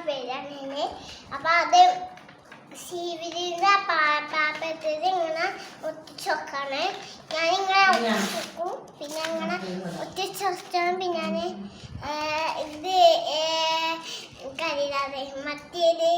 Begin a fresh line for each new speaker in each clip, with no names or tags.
പേരാണ്. അപ്പൊ അത് സീവിലിന്റെ പാത്രത്തിൽ ഇങ്ങനെ ഒട്ടിച്ചൊക്കാണ്. ഞാനിങ്ങനെ ഒട്ടിച്ചോക്കും, പിന്നെ അങ്ങനെ ഒട്ടിച്ചൊച്ചാണ്. പിന്നെ ഇത് കരിയാതെ മറ്റേത്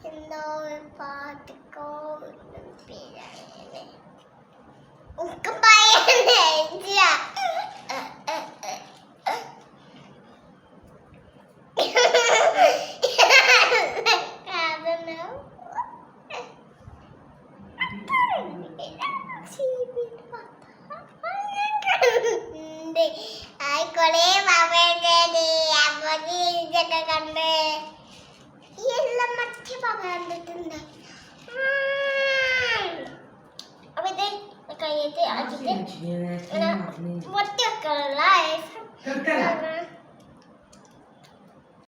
എന്തോ പാട്ടിക്കോ പേരാണ് ഒക്കെ പറയാ. കൊറേ ഇതൊക്കെ കണ്ട് എല്ലാം മറ്റേ പാപ്പ കണ്ടിട്ടുണ്ട്. അപ്പൊ ഇത് കയ്യത്ത് ആക്കിട്ട് മുട്ട വെക്കാനുള്ള